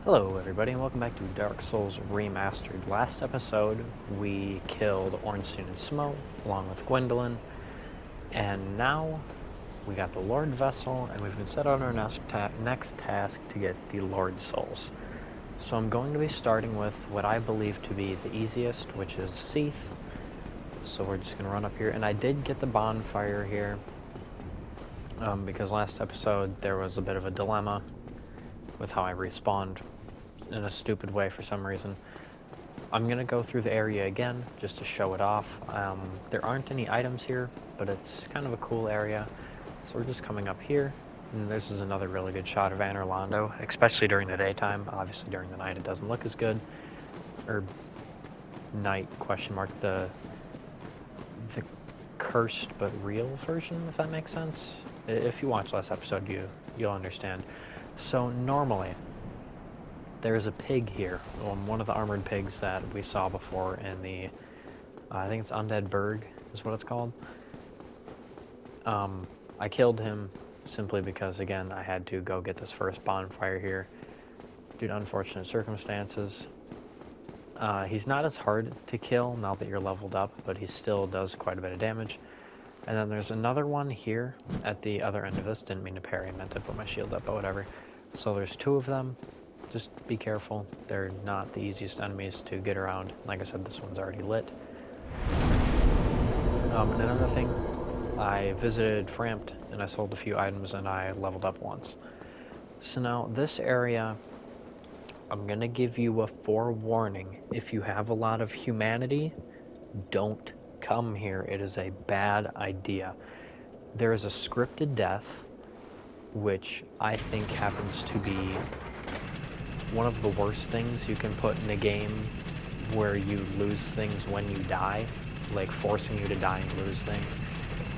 Hello everybody and welcome back to Dark Souls Remastered. Last episode we killed Ornstein and Smo along with Gwendolyn, and now we got the Lord Vessel and we've been set on our next task to get the Lord Souls. So I'm going to be starting with what I believe to be the easiest, which is Seath. So we're just going to run up here, and I did get the bonfire here because last episode there was a bit of a dilemma with how I respawned in a stupid way for some reason. I'm gonna go through the area again just to show it off. There aren't any items here, but it's kind of a cool area. So we're just coming up here, and this is another really good shot of Anor Londo, especially during the daytime. Obviously during the night it doesn't look as good. Or night question mark, the cursed but real version, if that makes sense. If you watched last episode, you'll understand. So normally there's a pig here, one of the armored pigs that we saw before in the, I think it's Undead Berg is what it's called. I killed him simply because, again, I had to go get this first bonfire here due to unfortunate circumstances. He's not as hard to kill now that you're leveled up, but he still does quite a bit of damage. And then there's another one here at the other end of this. Didn't mean to parry, I meant to put my shield up, but whatever. So there's two of them. Just be careful. They're not the easiest enemies to get around. Like I said, this one's already lit. And another thing, I visited Frampt and I sold a few items and I leveled up once. So now this area, I'm gonna give you a forewarning. If you have a lot of humanity, don't come here. It is a bad idea. There is a scripted death, which I think happens to be one of the worst things you can put in a game where you lose things when you die, like forcing you to die and lose things.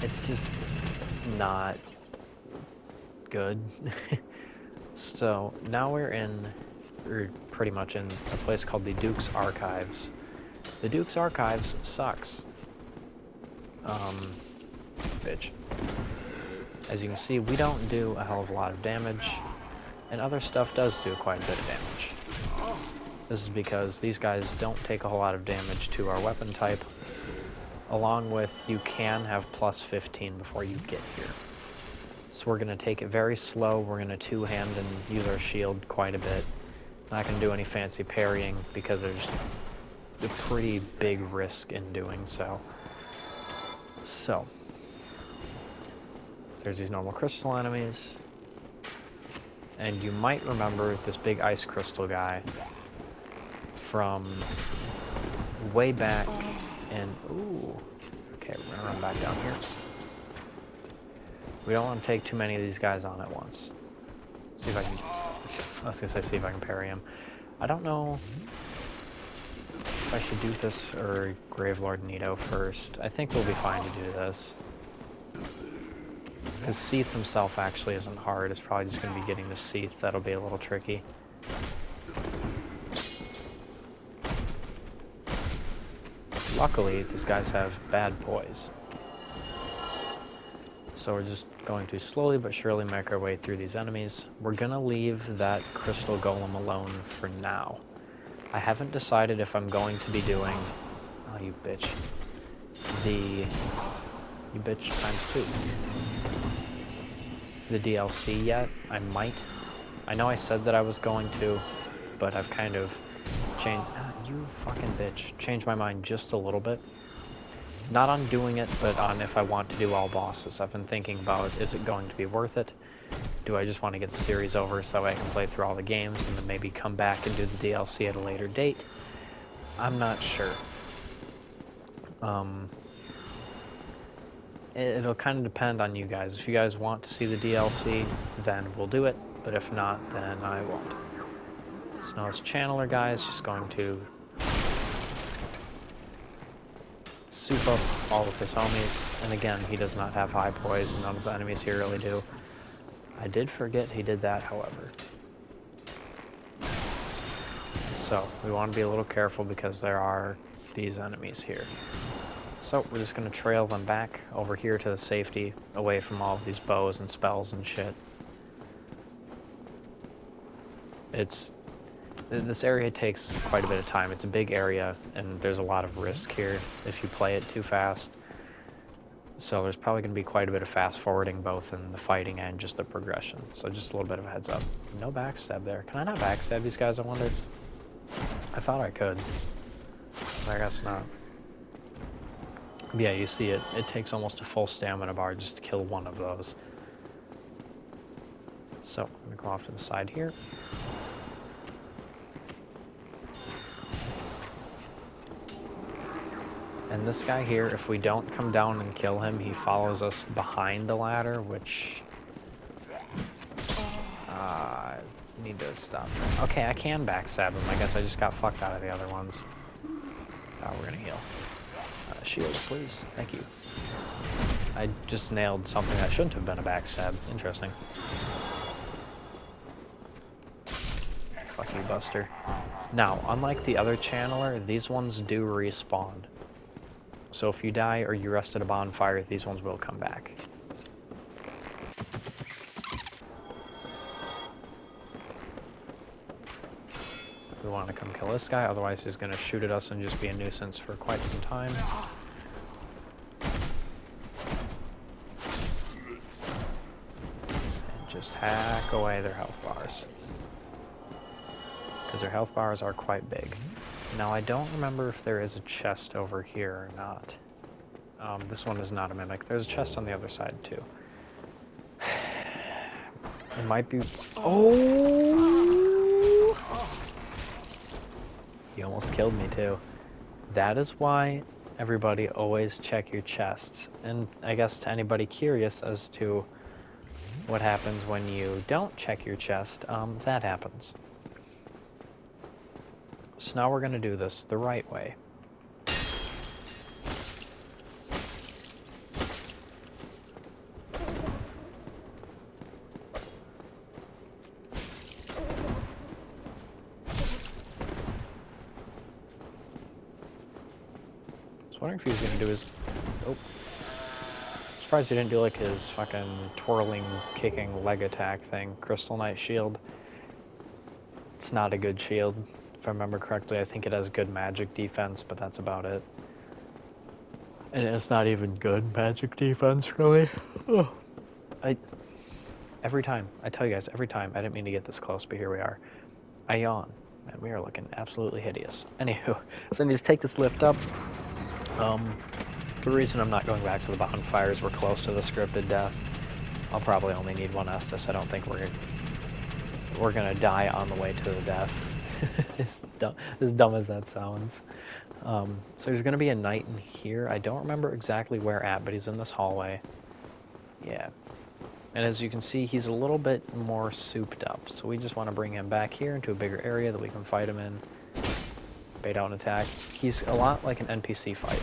It's just not good. So now we're pretty much in a place called the Duke's Archives. The Duke's Archives sucks. Bitch. As you can see, we don't do a hell of a lot of damage, and other stuff does do quite a bit of damage. This is because these guys don't take a whole lot of damage to our weapon type, along with you can have plus 15 before you get here. So we're going to take it very slow. We're going to two-hand and use our shield quite a bit. Not going to do any fancy parrying because there's a pretty big risk in doing so. So, there's these normal crystal enemies. And you might remember this big ice crystal guy from way back in... Ooh. Okay, we're going to run back down here. We don't want to take too many of these guys on at once. See if I can... I was going to say see if I can parry him. I don't know if I should do this or Gravelord Nito first. I think we'll be fine to do this. Because Seath himself actually isn't hard. It's probably just going to be getting the Seath that'll be a little tricky. Luckily, these guys have bad poise. So we're just going to slowly but surely make our way through these enemies. We're going to leave that crystal golem alone for now. I haven't decided if I'm going to be doing... Oh, you bitch. You bitch times 2. The DLC yet. I might. I know I said that I was going to, but I've kind of changed... you fucking bitch. Changed my mind just a little bit. Not on doing it, but on if I want to do all bosses. I've been thinking about, is it going to be worth it? Do I just want to get the series over so I can play through all the games and then maybe come back and do the DLC at a later date? I'm not sure. It'll kind of depend on you guys. If you guys want to see the DLC, then we'll do it. But if not, then I won't. So now this channeler guy is just going to soup up all of his homies, and again, he does not have high poise, and none of the enemies here really do. I did forget he did that, however. So, we want to be a little careful because there are these enemies here. So, we're just going to trail them back over here to the safety, away from all of these bows and spells and shit. It's This area takes quite a bit of time. It's a big area, and there's a lot of risk here if you play it too fast. So there's probably going to be quite a bit of fast forwarding, both in the fighting and just the progression. So just a little bit of a heads up. No backstab there. Can I not backstab these guys, I wonder? I thought I could. But I guess not. But yeah, you see it. It takes almost a full stamina bar just to kill one of those. So I'm going to go off to the side here. And this guy here, if we don't come down and kill him, he follows us behind the ladder, which... I need to stop. Okay, I can backstab him. I guess I just got fucked out of the other ones. We're gonna heal. Shield, please. Thank you. I just nailed something that shouldn't have been a backstab. Interesting. Fuck you, Buster. Now, unlike the other channeler, these ones do respawn. So if you die or you rest at a bonfire, these ones will come back. We want to come kill this guy, otherwise he's going to shoot at us and just be a nuisance for quite some time. And just hack away their health bars. Because their health bars are quite big. Now I don't remember if there is a chest over here or not. This one is not a mimic. There's a chest on the other side too. It might be... Oh! You almost killed me too. That is why everybody always check your chests. And I guess to anybody curious as to what happens when you don't check your chest, that happens. So now we're going to do this the right way. I was wondering if he was going to do his... Oh. Surprised he didn't do like his fucking twirling, kicking leg attack thing. Crystal Knight shield. It's not a good shield. If I remember correctly, I think it has good magic defense, but that's about it. And it's not even good magic defense, really. Oh. Every time, I tell you guys, every time, I didn't mean to get this close, but here we are. I yawn, and we are looking absolutely hideous. Anywho, so then you just take this lift up. The reason I'm not going back to the bonfire is we're close to the scripted death. I'll probably only need one Estus. I don't think we're gonna die on the way to the death. As dumb as that sounds. So there's going to be a knight in here. I don't remember exactly where at, but he's in this hallway. Yeah. And as you can see, he's a little bit more souped up. So we just want to bring him back here into a bigger area that we can fight him in. Bait out an attack. He's a lot like an NPC fight.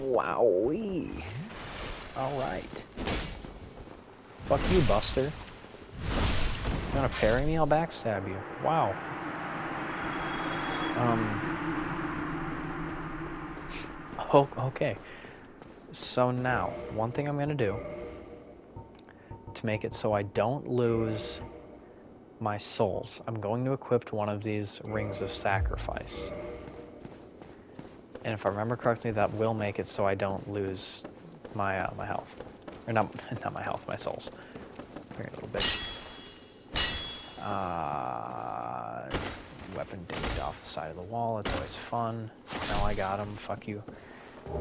Wowee. Alright. Fuck you, Buster. You wanna parry me? I'll backstab you. Wow. Oh, okay. So now, one thing I'm gonna do to make it so I don't lose my souls, I'm going to equip one of these rings of sacrifice. And if I remember correctly, that will make it so I don't lose my my health. Or not my health, my souls. Here, little bitch. Weapon dinged off the side of the wall, it's always fun. Now I got him, fuck you.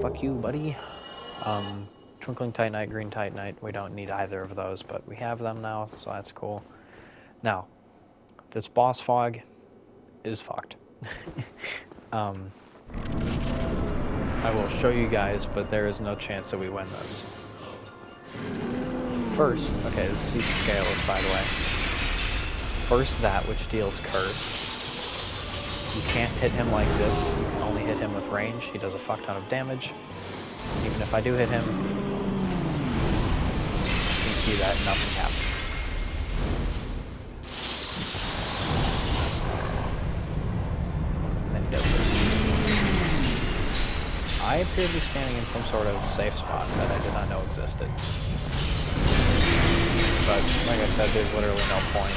Fuck you, buddy. Twinkling Titanite, Green Titanite, we don't need either of those, but we have them now, so that's cool. Now, this boss fog is fucked. I will show you guys, but there is no chance that we win this. First, okay, this is Seath Scales, by the way. First that, which deals Curse. You can't hit him like this, you can only hit him with range. He does a fuck ton of damage. Even if I do hit him, you can see that nothing happens. appear to be standing in some sort of safe spot that I did not know existed. But, like I said, there's literally no point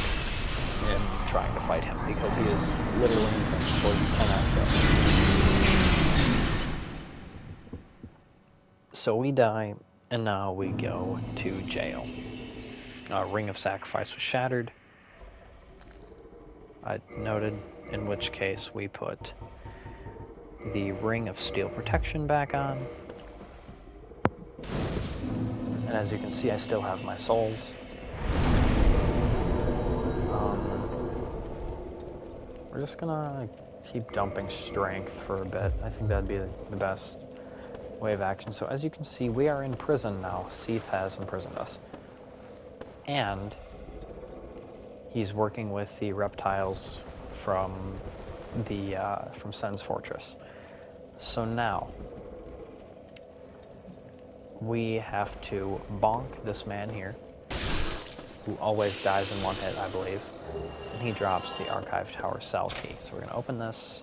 in trying to fight him, because he is literally invincible. You cannot kill him. So we die, and now we go to jail. Ring of Sacrifice was shattered. I noted, in which case we put the Ring of Steel Protection back on. And as you can see, I still have my souls. We're just gonna keep dumping strength for a bit. I think that'd be the best way of action. So as you can see, we are in prison now. Seath has imprisoned us. And he's working with the reptiles from Sen's Fortress. So now we have to bonk this man here, who always dies in one hit, I believe. And he drops the Archive Tower cell key. So we're going to open this.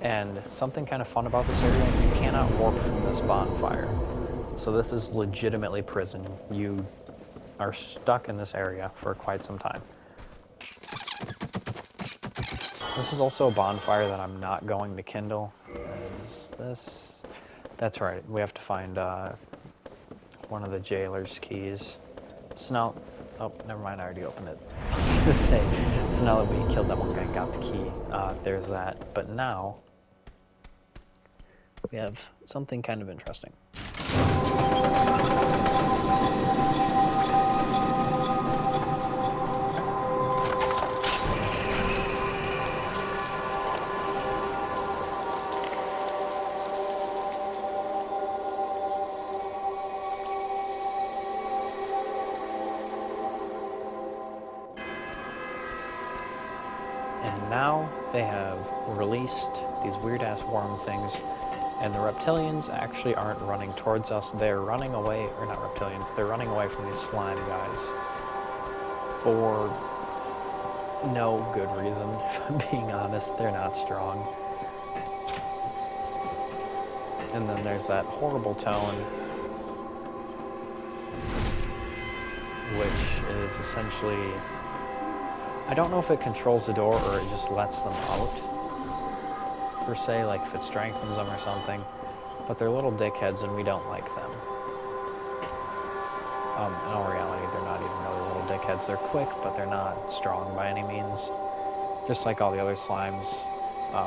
And something kind of fun about this area, you cannot warp from this bonfire. So this is legitimately prison. You are stuck in this area for quite some time. This is also a bonfire that I'm not going to kindle. Is this? That's right, we have to find one of the jailer's keys. So now, oh, never mind, I already opened it. I was gonna say, so now that we killed that one guy and got the key, there's that. But now, we have something kind of interesting. And now they have released these weird-ass worm things, and the reptilians actually aren't running towards us. They're running away, or not reptilians, they're running away from these slime guys for no good reason, if I'm being honest. They're not strong. And then there's that horrible tone, which is essentially... I don't know if it controls the door or it just lets them out, per se, like if it strengthens them or something. But they're little dickheads and we don't like them. In all reality, they're not even really little dickheads. They're quick, but they're not strong by any means. Just like all the other slimes,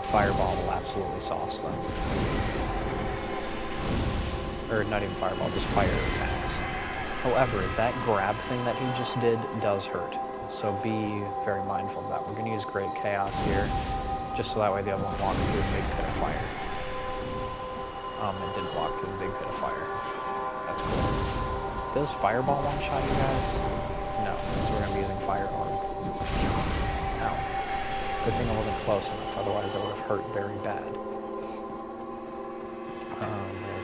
Fireball will absolutely sauce them. Or not even Fireball, just fire attacks. However, that grab thing that he just did does hurt. So be very mindful of that. We're going to use Great Chaos here, just so that way the other one walks through the big pit of fire. It did walk through the big pit of fire. That's cool. Does Fireball one-shot you guys? No, so we're going to be using Fire Orb. Ow. Good thing I wasn't close enough, otherwise that would have hurt very bad.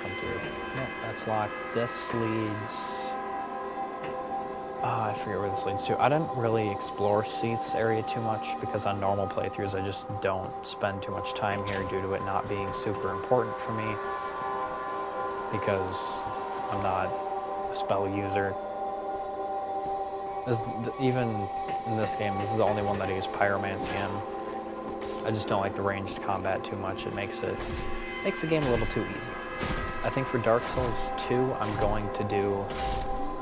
Come through. Nope, that's locked. This leads... I forget where this leads to. I didn't really explore Seath's area too much because on normal playthroughs I just don't spend too much time here due to it not being super important for me because I'm not a spell user. Even in this game, this is the only one that I use Pyromancy in. I just don't like the ranged combat too much. It makes the game a little too easy. I think for Dark Souls 2, I'm going to do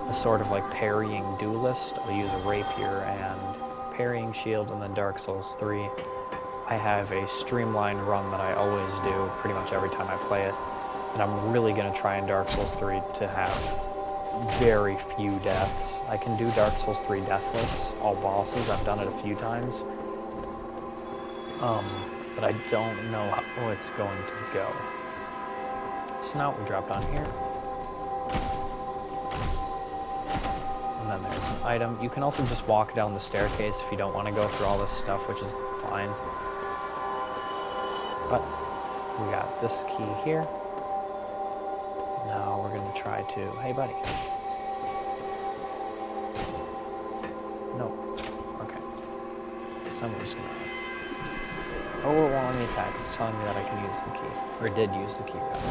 a sort of like parrying duelist. I'll use a rapier and parrying shield, and then Dark Souls 3, I have a streamlined run that I always do pretty much every time I play it, and I'm really going to try in Dark Souls 3 to have very few deaths. I can do Dark Souls 3 deathless, all bosses. I've done it a few times, but I don't know how it's going to go. So now we drop down here. And then there's an item. You can also just walk down the staircase if you don't want to go through all this stuff, which is fine. But we got this key here. Now we're going to try to... Hey, buddy. No. Okay. So I'm just going to Oh, it won't let me attack. It's telling me that I can use the key. Or did use the key, rather.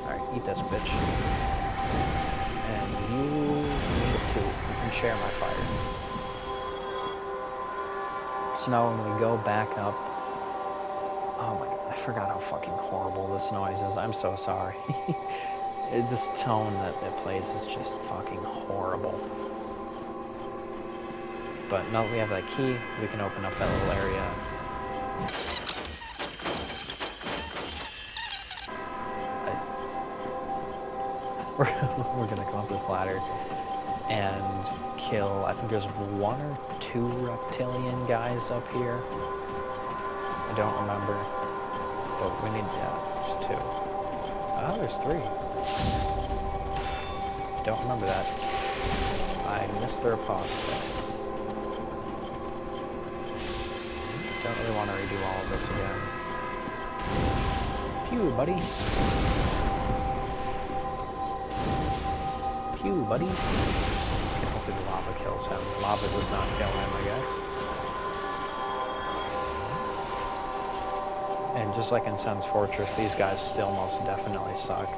Alright, eat this, bitch. And you need it too. You can share my fire. So now when we go back up... Oh my god, I forgot how fucking horrible this noise is. I'm so sorry. This tone that it plays is just fucking horrible. But now that we have that key, we can open up that little area. We're gonna come up this ladder and kill, I think there's 1 or 2 reptilian guys up here. I don't remember. But we need, yeah, there's 2. Oh, there's 3. Don't remember that. I missed the riposte there. Don't really want to redo all of this again. Phew, buddy. Phew, buddy. Hopefully the lava kills him. Lava does not kill him, I guess. And just like in Sen's Fortress, these guys still most definitely suck.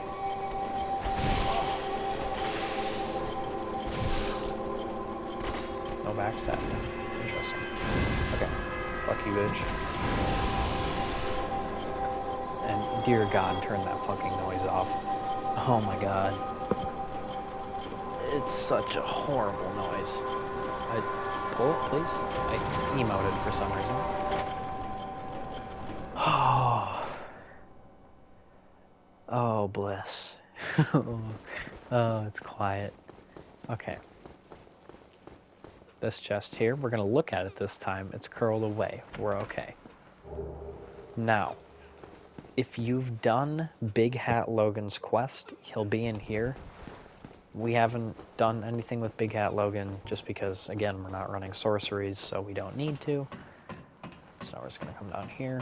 No backstab. Interesting. Okay. Fuck you, bitch. And dear God, turn that fucking noise off. Oh my god. It's such a horrible noise. Pull it, please? I emoted for some reason. Oh, bliss. Oh, it's quiet. Okay. This chest here, we're gonna look at it this time. It's curled away. We're okay. Now, if you've done Big Hat Logan's quest, he'll be in here. We haven't done anything with Big Hat Logan just because, again, we're not running sorceries, so we don't need to. So we're just gonna come down here.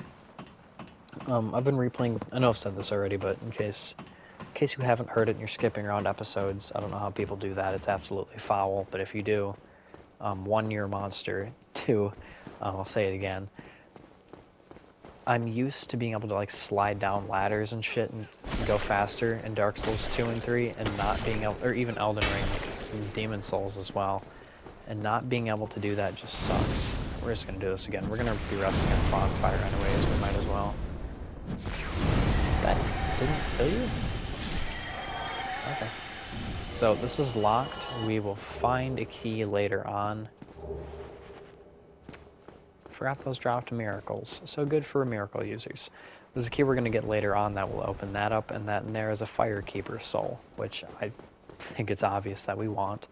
I've been replaying, I know I've said this already, but in case you haven't heard it and you're skipping around episodes, I don't know how people do that. It's absolutely foul, but if you do, 1, you're a monster. 2, I'll say it again. I'm used to being able to like slide down ladders and shit and go faster in Dark Souls 2 and 3, and not being able, or even Elden Ring, like Demon Souls as well, and not being able to do that just sucks. We're just gonna do this again. We're gonna be resting on bonfire anyways, we might as well. That didn't kill you? Okay. So this is locked. We will find a key later on. Forgot those dropped miracles. So good for miracle users. There's a key we're going to get later on that will open that up, and that in there is a Firekeeper soul, which I think it's obvious that we want.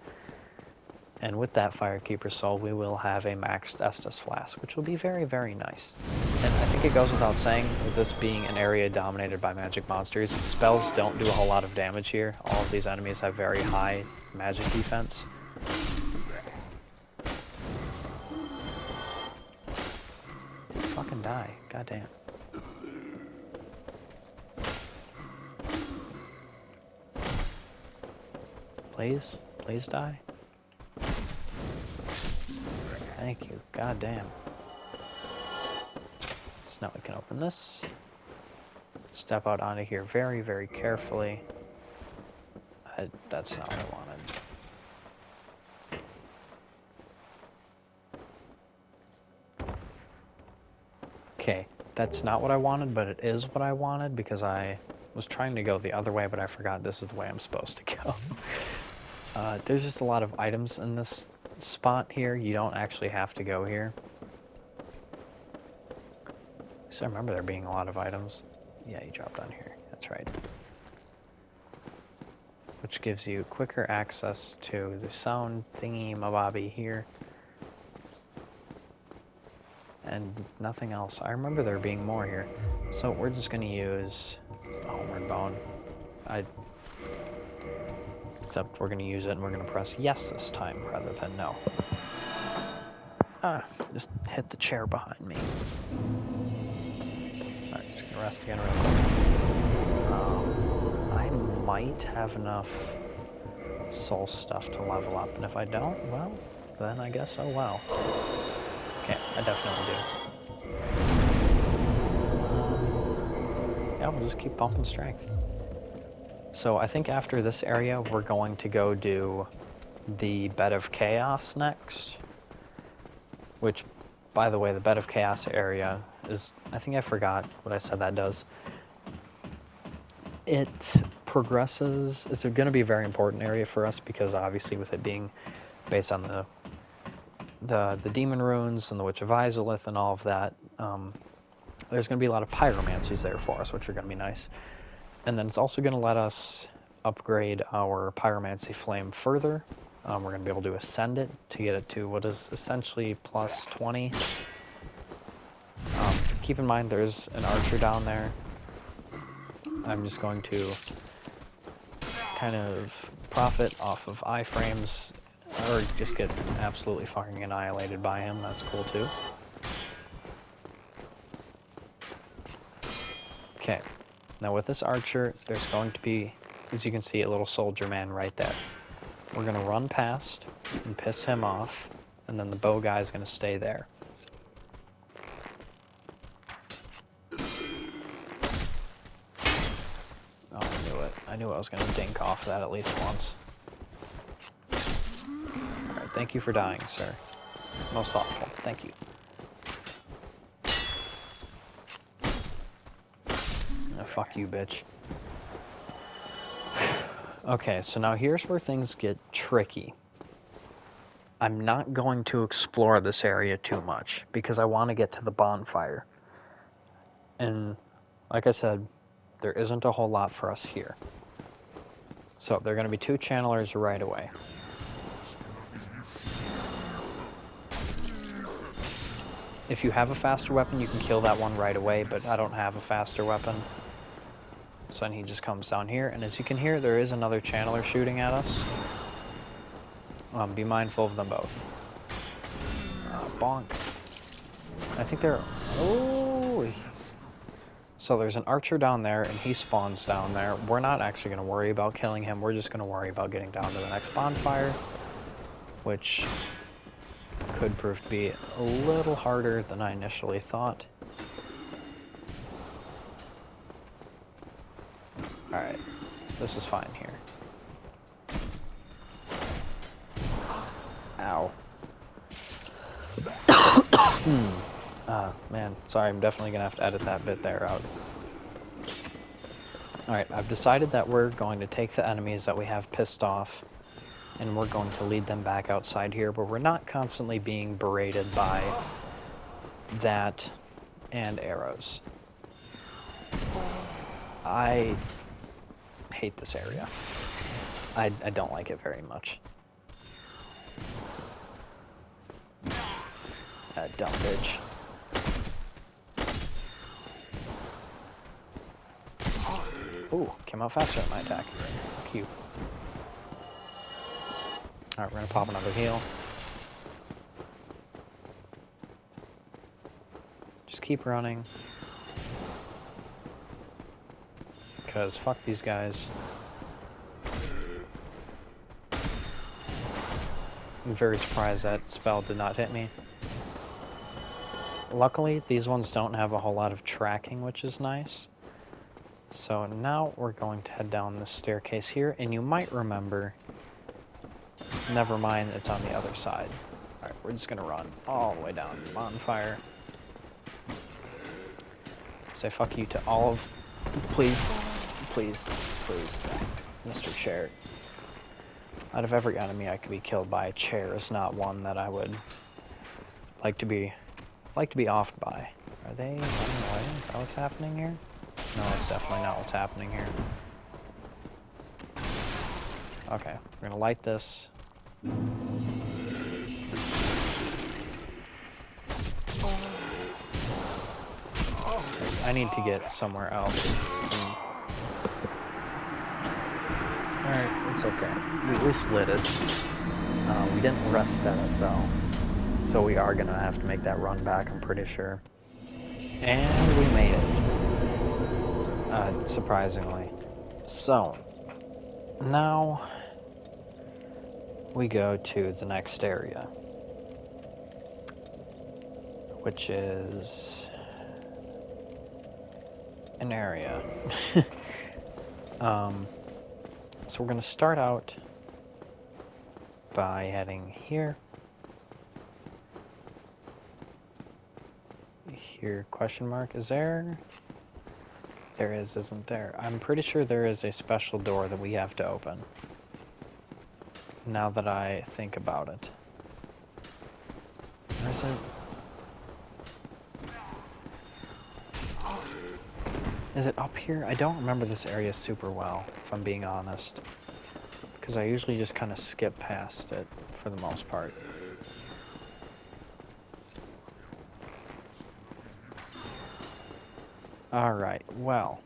And with that Firekeeper soul, we will have a maxed Estus flask, which will be very, very nice. And I think it goes without saying, with this being an area dominated by magic monsters, spells don't do a whole lot of damage here. All of these enemies have very high magic defense. Fucking die. Goddamn. Please? Please die? Thank you. Goddamn. So now we can open this. Step out onto here very, very carefully. That's not what I wanted. Okay, that's not what I wanted, but it is what I wanted because I was trying to go the other way, but I forgot this is the way I'm supposed to go. There's just a lot of items in this spot here. You don't actually have to go here. So I remember there being a lot of items. Yeah, you dropped on here. That's right. Which gives you quicker access to the sound thingy-mabobby here. And nothing else. I remember there being more here. So we're just going to use Homeward Bone. Except we're going to use it and we're going to press yes this time rather than no. Just hit the chair behind me. Alright, just going to rest again real quick. I might have enough soul stuff to level up, and if I don't, well, then I guess oh well. Okay, I definitely do. Yeah, we'll just keep pumping strength. So I think after this area, we're going to go do the Bed of Chaos next. Which, by the way, the Bed of Chaos area is... I think I forgot what I said that does. It progresses... It's going to be a very important area for us because obviously with it being based on the Demon Runes and the Witch of Izalith and all of that, there's going to be a lot of pyromancies there for us, which are going to be nice. And then it's also going to let us upgrade our pyromancy flame further. We're going to be able to ascend it to get it to what is essentially plus 20. Keep in mind there's an archer down there. I'm just going to kind of profit off of iframes, or just get absolutely fucking annihilated by him. That's cool too. Okay, now with this archer, there's going to be, as you can see, a little soldier man right there. We're going to run past and piss him off, and then the bow guy is going to stay there. Oh, I knew it. I knew I was going to dink off that at least once. Alright, thank you for dying, sir. Most thoughtful. Thank you. Oh, fuck you, bitch. Okay, so now here's where things get tricky. I'm not going to explore this area too much because I want to get to the bonfire. And like I said, there isn't a whole lot for us here. So there are going to be 2 channelers right away. If you have a faster weapon, you can kill that one right away, but I don't have a faster weapon. So then he just comes down here, and as you can hear, there is another channeler shooting at us. Be mindful of them both. Bonk. I think they're... Oh! So there's an archer down there, and he spawns down there. We're not actually going to worry about killing him. We're just going to worry about getting down to the next bonfire, which could prove to be a little harder than I initially thought. Alright, this is fine here. Ow. Man, sorry, I'm definitely gonna have to edit that bit there out. Alright, I've decided that we're going to take the enemies that we have pissed off, and we're going to lead them back outside here, where we're not constantly being berated by that and arrows. I hate this area. I don't like it very much. Dumb bitch. Ooh, came out faster at my attack. Fuck you. Alright, we're gonna pop another heal. Just keep running. Because fuck these guys. I'm very surprised that spell did not hit me. Luckily, these ones don't have a whole lot of tracking, which is nice. So now we're going to head down this staircase here, and you might remember... Never mind, it's on the other side. Alright, we're just gonna run all the way down the bonfire. Say fuck you to all of... Please, please, please, Mr. Chair. Out of every enemy I could be killed by, a chair is not one that I would like to be offed by. Are they running away? Is that what's happening here? No, that's definitely not what's happening here. Okay, we're gonna light this. I need to get somewhere else. Alright, it's okay. We at least lit it. We didn't rest at it though. So we are gonna have to make that run back, I'm pretty sure. And we made it. Surprisingly. So, now we go to the next area, which is an area. So we're going to start out by heading here. Here, question mark, is there? There is, isn't there? I'm pretty sure there is a special door that we have to open. Now that I think about it. Where is it? Is it up here? I don't remember this area super well, if I'm being honest. Because I usually just kind of skip past it, for the most part. Alright, well.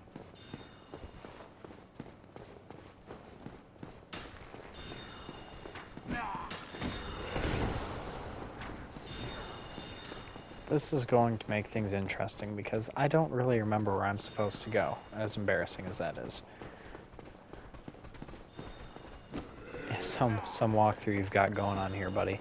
This is going to make things interesting because I don't really remember where I'm supposed to go, as embarrassing as that is. Some walkthrough you've got going on here, buddy.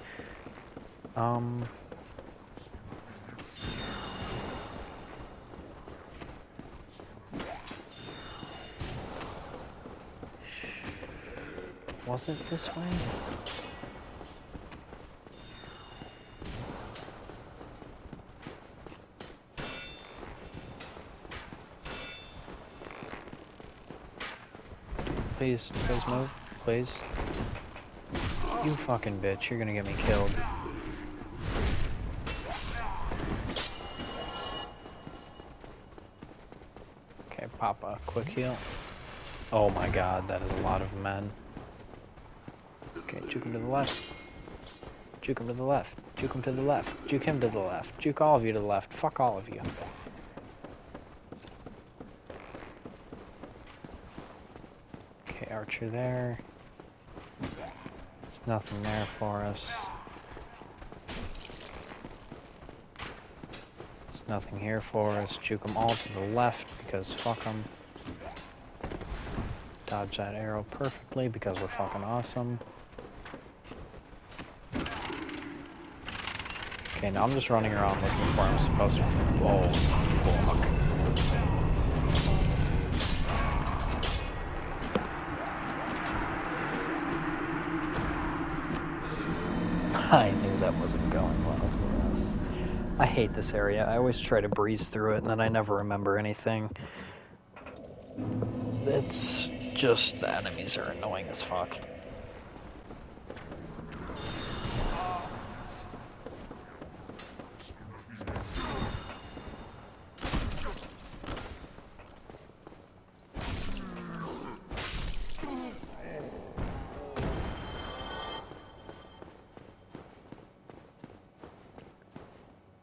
Was it this way? Please move, please. You fucking bitch, you're gonna get me killed. Okay, pop a quick heal. Oh my god, that is a lot of men. Okay, juke him to the left. Juke him to the left. Juke him to the left. Juke him to the left. Juke all of you to the left. Fuck all of you. Okay, archer there. There's nothing there for us. There's nothing here for us. Juke them all to the left because fuck them. Dodge that arrow perfectly because we're fucking awesome. Okay, now I'm just running around looking for where I'm supposed to. Oh, fuck. I knew that wasn't going well for us. I hate this area. I always try to breeze through it and then I never remember anything. It's just the enemies are annoying as fuck.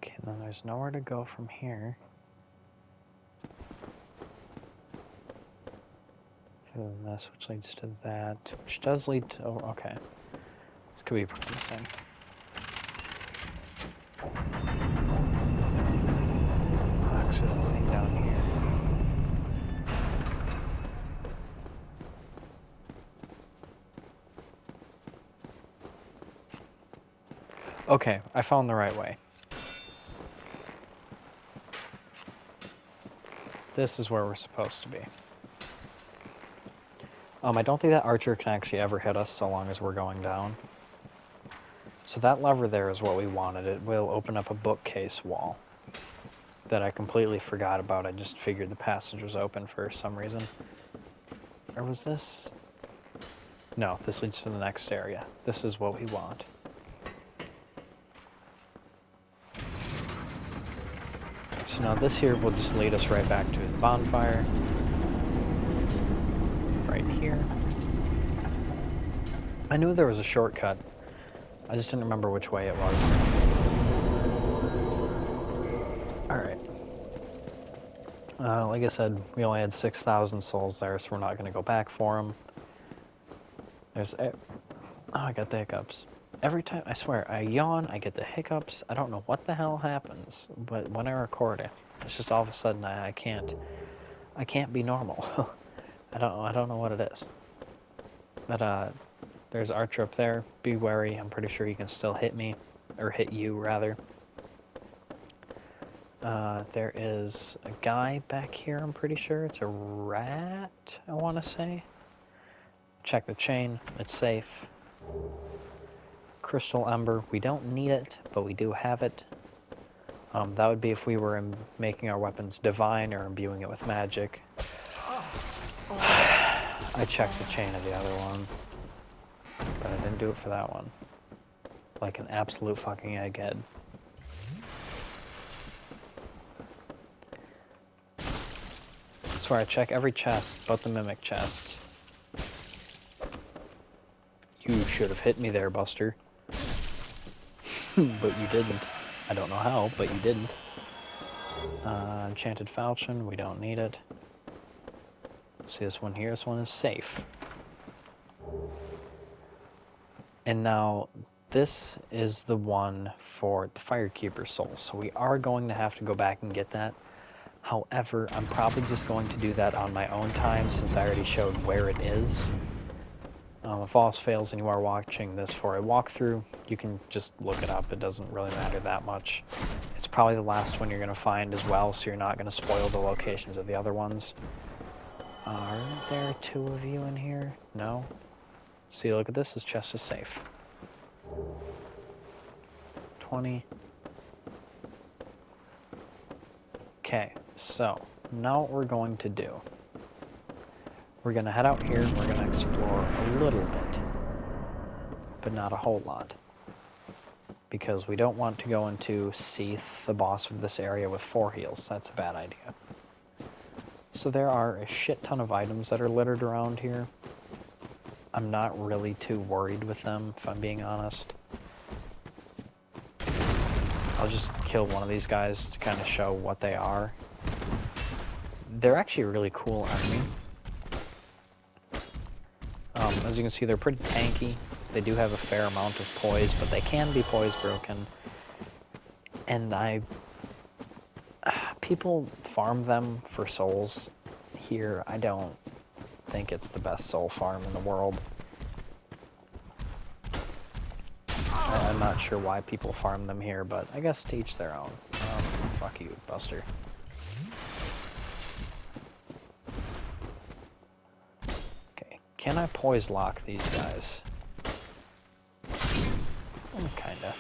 Okay, then there's nowhere to go from here. Other than this, which leads to that, which does lead to, oh, okay. This could be promising. Box with a thing down here. Okay, I found the right way. This is where we're supposed to be. I don't think that archer can actually ever hit us so long as we're going down. So that lever there is what we wanted. It will open up a bookcase wall that I completely forgot about. I just figured the passage was open for some reason. Or was this? No, this leads to the next area. This is what we want. So now this here will just lead us right back to the bonfire. Right here. I knew there was a shortcut. I just didn't remember which way it was. Alright. Like I said, we only had 6,000 souls there, so we're not going to go back for them. Oh, I got the hiccups. Every time, I swear, I yawn, I get the hiccups. I don't know what the hell happens, but when I record it, it's just all of a sudden I can't be normal. I don't know what it is. But there's Archer up there. Be wary. I'm pretty sure he can still hit me, or hit you rather. There is a guy back here, I'm pretty sure. It's a rat, I want to say. Check the chain, it's safe. Crystal Ember, we don't need it, but we do have it. That would be if we were making our weapons divine or imbuing it with magic. I checked the chain of the other one, but I didn't do it for that one. Like an absolute fucking egghead. I swear I check every chest, but the mimic chests. You should have hit me there, Buster. But you didn't. I don't know how, but you didn't. Enchanted falchion, we don't need it. See this one here? This one is safe. And now, this is the one for the Firekeeper soul, so we are going to have to go back and get that. However, I'm probably just going to do that on my own time, since I already showed where it is. If all else fails and you are watching this for a walkthrough, you can just look it up. It doesn't really matter that much. It's probably the last one you're going to find as well, so you're not going to spoil the locations of the other ones. Aren't there two of you in here? No? See, look at this. This chest is safe. 20. Okay, so now what we're going to do. We're going to head out here and we're going to explore a little bit, but not a whole lot. Because we don't want to go into Seath, the boss of this area, with 4 heals. That's a bad idea. So there are a shit ton of items that are littered around here. I'm not really too worried with them, if I'm being honest. I'll just kill one of these guys to kind of show what they are. They're actually a really cool enemy. As you can see, they're pretty tanky. They do have a fair amount of poise, but they can be poise broken. And people farm them for souls here. I don't think it's the best soul farm in the world. I'm not sure why people farm them here, but I guess to each their own. Fuck you, Buster. Okay, can I poise lock these guys? Kinda.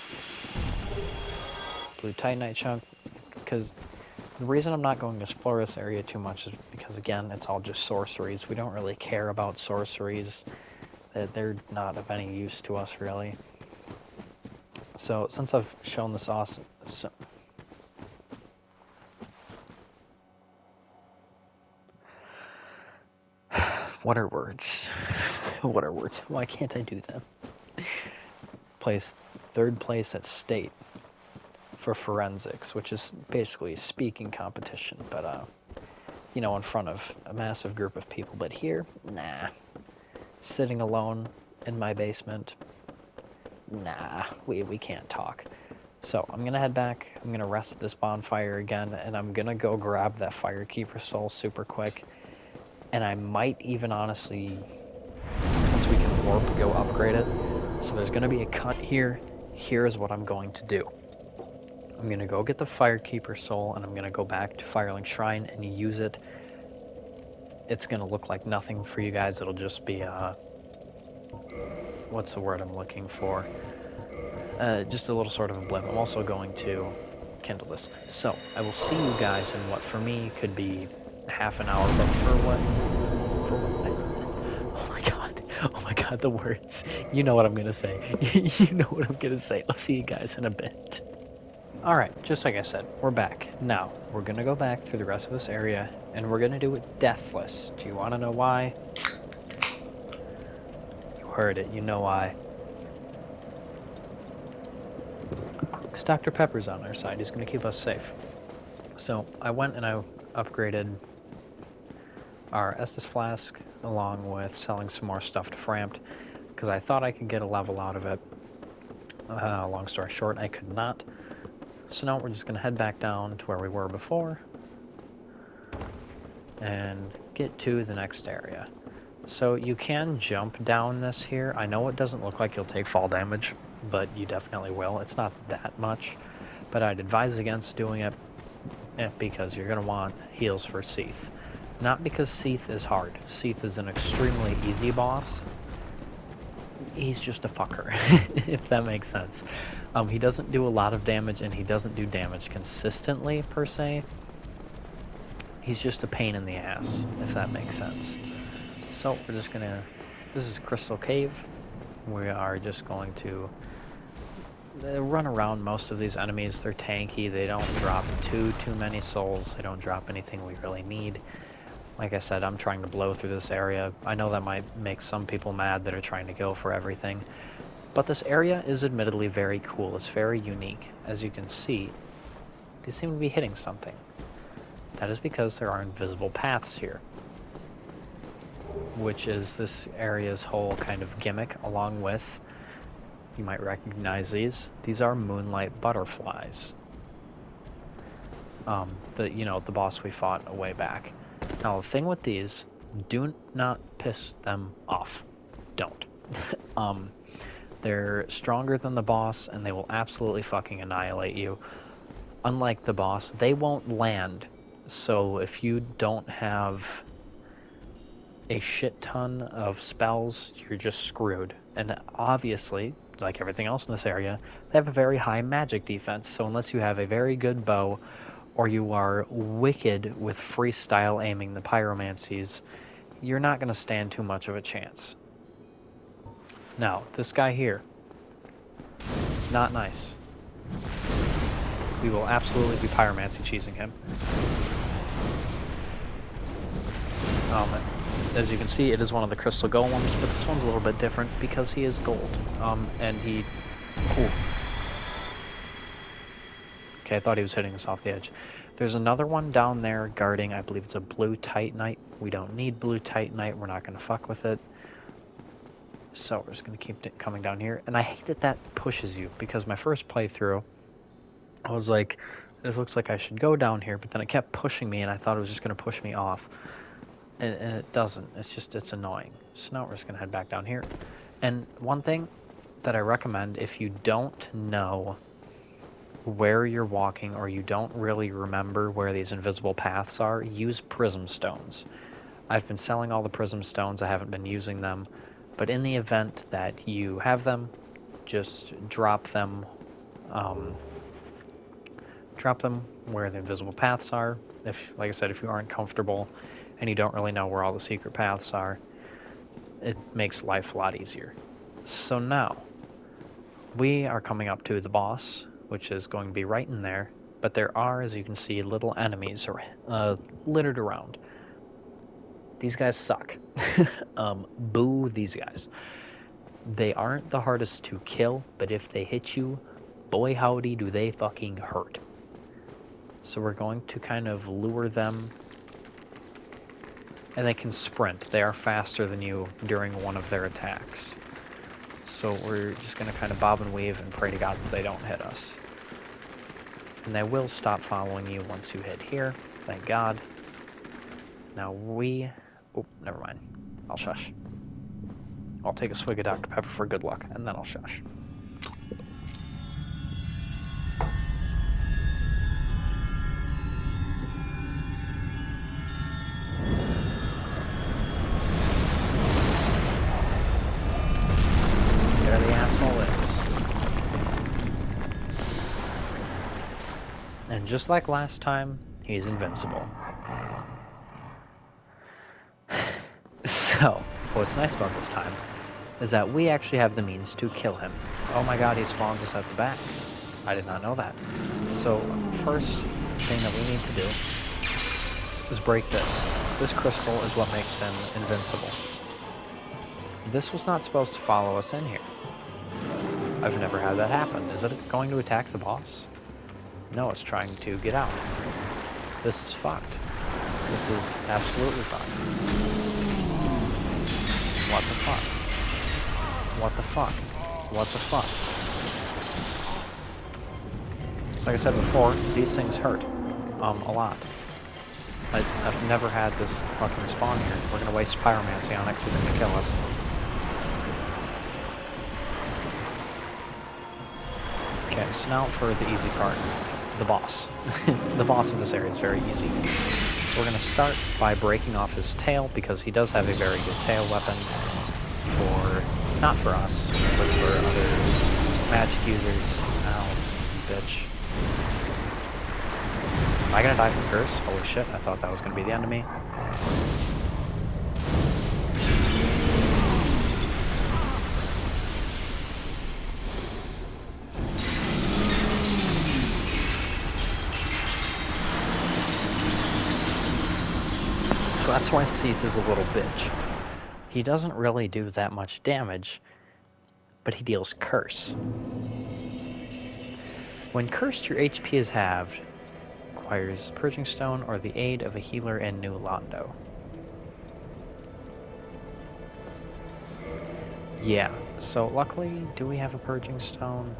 Blue Titanite chunk, because the reason I'm not going to explore this area too much is because, again, it's all just sorceries. We don't really care about sorceries. They're not of any use to us, really. So, since I've shown this awesome... What are words? What are words? Why can't I do them? Third place at state for forensics, which is basically a speaking competition, but, you know, in front of a massive group of people. But here, nah. Sitting alone in my basement, nah, we can't talk. So I'm gonna head back, I'm gonna rest at this bonfire again, and I'm gonna go grab that Firekeeper soul super quick. And I might even honestly, since we can warp, go upgrade it. So there's gonna be a cut here. Here is what I'm going to do. I'm gonna go get the Firekeeper soul, and I'm gonna go back to Firelink Shrine and use it. It's gonna look like nothing for you guys. It'll just be, what's the word I'm looking for? Just a little sort of a blip. I'm also going to kindle this. So, I will see you guys in what for me could be half an hour, but for what? Oh my god, the words. You know what I'm gonna say. You know what I'm gonna say. I'll see you guys in a bit. Alright, just like I said, we're back. Now, we're gonna go back through the rest of this area, and we're gonna do it deathless. Do you wanna know why? You heard it, you know why. Because Dr. Pepper's on our side, he's gonna keep us safe. So, I went and I upgraded our Estus Flask, along with selling some more stuff to Framped, because I thought I could get a level out of it. Long story short, I could not. So now we're just going to head back down to where we were before, and get to the next area. So you can jump down this here. I know it doesn't look like you'll take fall damage, but you definitely will. It's not that much, but I'd advise against doing it. because you're going to want heals for Seath. Not because Seath is hard. Seath is an extremely easy boss. He's just a fucker, if that makes sense. He doesn't do a lot of damage, and he doesn't do damage consistently, per se. He's just a pain in the ass, if that makes sense. So, we're just gonna... This is Crystal Cave. We are just going to run around most of these enemies. They're tanky, they don't drop too many souls, they don't drop anything we really need. Like I said, I'm trying to blow through this area. I know that might make some people mad that are trying to go for everything, but this area is admittedly very cool. It's very unique. As you can see, you seem to be hitting something. That is because there are invisible paths here, which is this area's whole kind of gimmick, along with, you might recognize these. These are moonlight butterflies. The boss we fought a way back. Now, the thing with these, do not piss them off. Don't. They're stronger than the boss, and they will absolutely fucking annihilate you. Unlike the boss, they won't land. So if you don't have a shit ton of spells, you're just screwed. And obviously, like everything else in this area, they have a very high magic defense. So unless you have a very good bow, or you are wicked with freestyle aiming the pyromancies, you're not going to stand too much of a chance. Now, this guy here, not nice. We will absolutely be pyromancy cheesing him. As you can see, it is one of the crystal golems, but this one's a little bit different because he is gold. And he... Ooh. Okay, I thought he was hitting us off the edge. There's another one down there guarding, I believe it's a blue titanite. We don't need blue titanite, we're not going to fuck with it. So we're just going to keep coming down here. And I hate that that pushes you, because my first playthrough, I was like, this looks like I should go down here, but then it kept pushing me, and I thought it was just going to push me off. And it doesn't. It's annoying. So now we're just going to head back down here. And one thing that I recommend, if you don't know where you're walking, or you don't really remember where these invisible paths are, use prism stones. I've been selling all the prism stones, I haven't been using them, but in the event that you have them, just drop them where the invisible paths are. If, like I said, if you aren't comfortable and you don't really know where all the secret paths are, it makes life a lot easier. So now, we are coming up to the boss, which is going to be right in there, but there are, as you can see, little enemies littered around. These guys suck. Boo these guys. They aren't the hardest to kill, but if they hit you, boy howdy do they fucking hurt. So we're going to kind of lure them, and they can sprint. They are faster than you during one of their attacks. So we're just going to kind of bob and weave and pray to God that they don't hit us. And they will stop following you once you hit here. Thank God. Now we... Oh, never mind. I'll shush. I'll take a swig of Dr. Pepper for good luck, and then I'll shush. There the asshole is. And just like last time, he's invincible. So, what's nice about this time is that we actually have the means to kill him. Oh my god, he spawns us at the back. I did not know that. So, first thing that we need to do is break this. This crystal is what makes him invincible. This was not supposed to follow us in here. I've never had that happen. Is it going to attack the boss? No, it's trying to get out. This is fucked. This is absolutely fucked. What the fuck? What the fuck? What the fuck? So like I said before, these things hurt. A lot. I've never had this fucking spawn here. We're gonna waste pyromancy on it because it's gonna kill us. Okay, so now for the easy part. the boss. The boss of this area is very easy. So we're going to start by breaking off his tail, because he does have a very good tail weapon for, not for us, but for other magic users. Ow, bitch. Am I going to die from curse? Holy shit, I thought that was going to be the end of me. So that's why Seath is a little bitch. He doesn't really do that much damage, but he deals curse. When cursed, your HP is halved. Requires Purging Stone or the aid of a healer in New Londo. Yeah, so luckily, do we have a Purging Stone?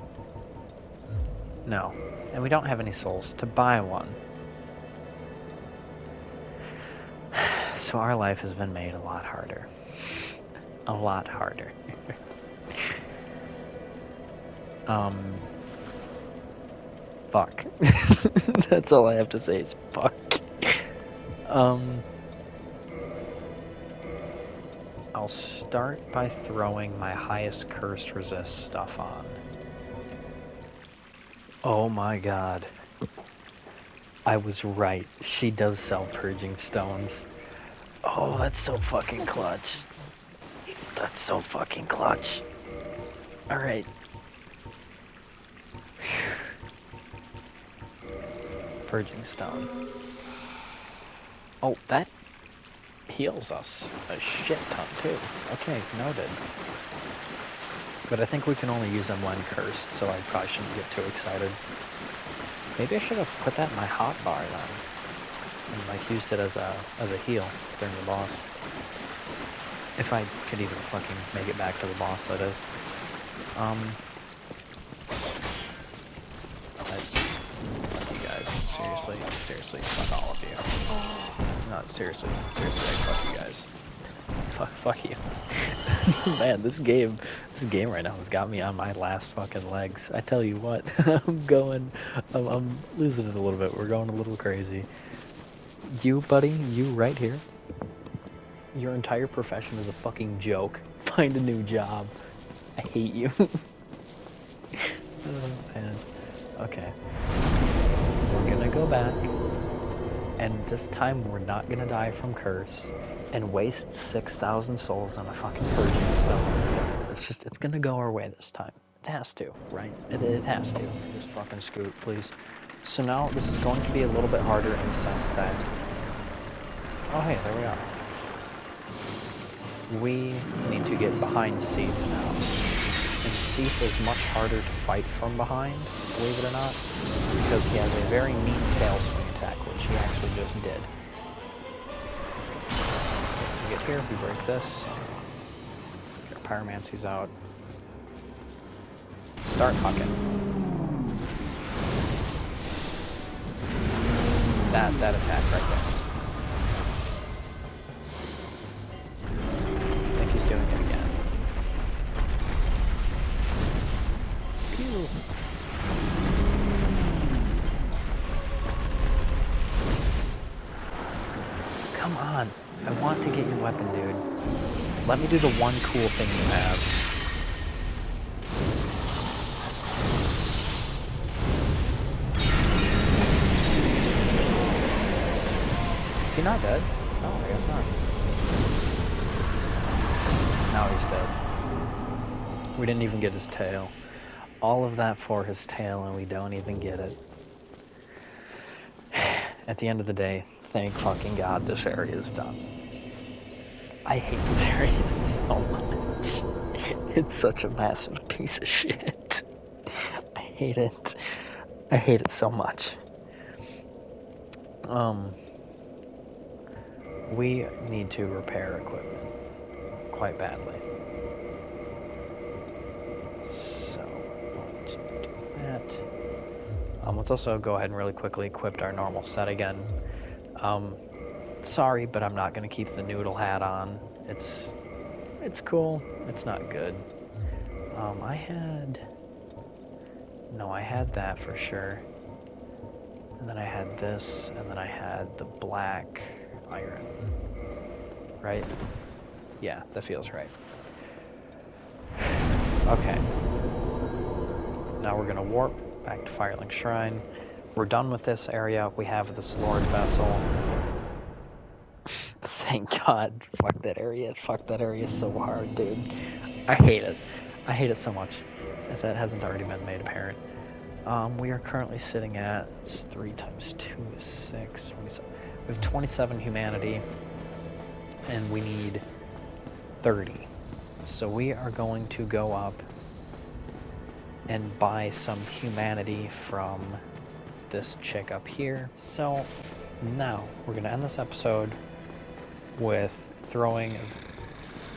No. And we don't have any souls to buy one. So our life has been made a lot harder. A lot harder. Fuck. That's all I have to say is fuck. I'll start by throwing my highest cursed resist stuff on. Oh my god. I was right. She does sell purging stones. Oh, that's so fucking clutch. That's so fucking clutch. Alright. Purging stone. Oh, that heals us a shit ton too. Okay, noted. But I think we can only use them when cursed, so I probably shouldn't get too excited. Maybe I should have put that in my hotbar then. And like used it as a heal during the boss. If I could even fucking make it back to the boss, that is. Fuck you guys. Seriously, fuck all of you. No, seriously, fuck you guys. Fuck you. Man, this game right now has got me on my last fucking legs. I tell you what, I'm losing it a little bit. We're going a little crazy. You, buddy, you right here. Your entire profession is a fucking joke. Find a new job. I hate you. Oh, man. Okay. We're gonna go back. And this time we're not gonna die from curse and waste 6,000 souls on a fucking purging stone. It's gonna go our way this time. It has to, right? It has to. Just fucking scoot, please. So now this is going to be a little bit harder in the sense that... Oh hey, there we are. We need to get behind Seath now. And Seath is much harder to fight from behind, believe it or not, because he has a very neat tail swing attack, which he actually just did. We get here, we break this. Get our pyromancies out. Start fucking. That attack right there. I think he's doing it again. Pew! Come on. I want to get your weapon, dude. Let me do the one cool thing you have. Is he not dead? No, I guess not. Now he's dead. We didn't even get his tail. All of that for his tail, and we don't even get it. At the end of the day, thank fucking God this area is done. I hate this area so much. It's such a massive piece of shit. I hate it. I hate it so much. We need to repair equipment quite badly. So, let's do that. Let's also go ahead and really quickly equip our normal set again. Sorry, but I'm not going to keep the noodle hat on. It's cool. It's not good. I had that for sure. And then I had this, and then I had the black iron. Right? Yeah, that feels right. Okay. Now we're gonna warp back to Firelink Shrine. We're done with this area. We have this Lord Vessel. Thank God. Fuck that area. Fuck that area so hard, dude. I hate it. I hate it so much. If that hasn't already been made apparent. We are currently sitting at, it's 3 times 2 is 6. We have 27 humanity, and we need 30. So we are going to go up and buy some humanity from this chick up here. So now we're going to end this episode with throwing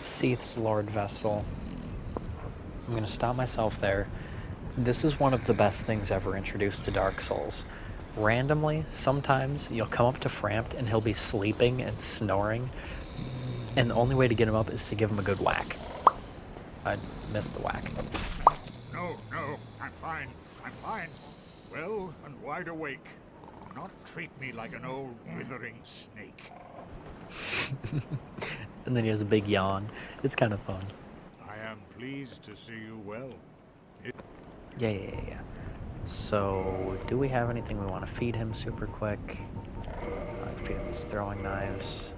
Seath's Lord Vessel. I'm going to stop myself there. This is one of the best things ever introduced to Dark Souls. Randomly, sometimes you'll come up to Frampt and he'll be sleeping and snoring, and the only way to get him up is to give him a good whack. I missed the whack. No, I'm fine. I'm fine. Well and wide awake. Do not treat me like an old withering snake. And then he has a big yawn. It's kind of fun. I am pleased to see you well. Yeah. So, do we have anything we want to feed him super quick? Feed him his throwing knives.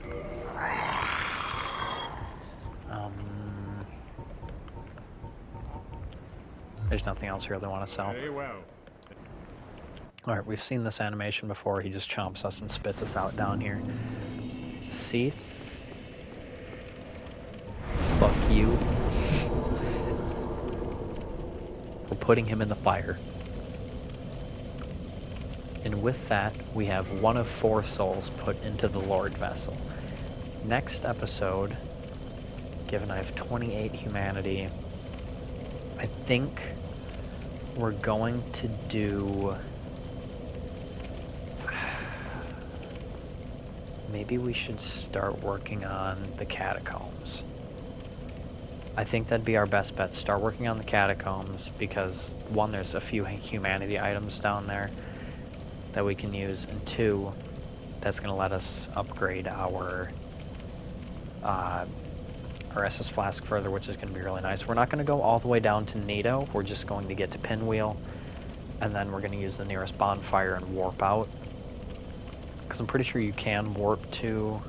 There's nothing else I really want to sell. Very well. Alright, we've seen this animation before. He just chomps us and spits us out down here. Seath? Fuck you. We're putting him in the fire. And with that, we have 1 of 4 souls put into the Lord Vessel. Next episode, given I have 28 humanity, I think we're going to do... Maybe we should start working on the catacombs. I think that'd be our best bet. Start working on the catacombs because, 1, there's a few humanity items down there that we can use, and 2, that's going to let us upgrade our SS Flask further, which is going to be really nice. We're not going to go all the way down to Nito. We're just going to get to Pinwheel, and then we're going to use the nearest bonfire and warp out. Because I'm pretty sure you can warp to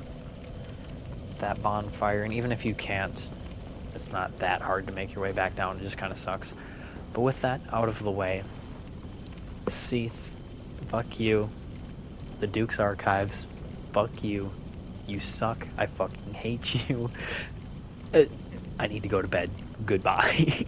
that bonfire, and even if you can't, it's not that hard to make your way back down. It just kind of sucks. But with that out of the way, Seath, fuck you. The Duke's Archives, fuck you. You suck. I fucking hate you. I need to go to bed. Goodbye.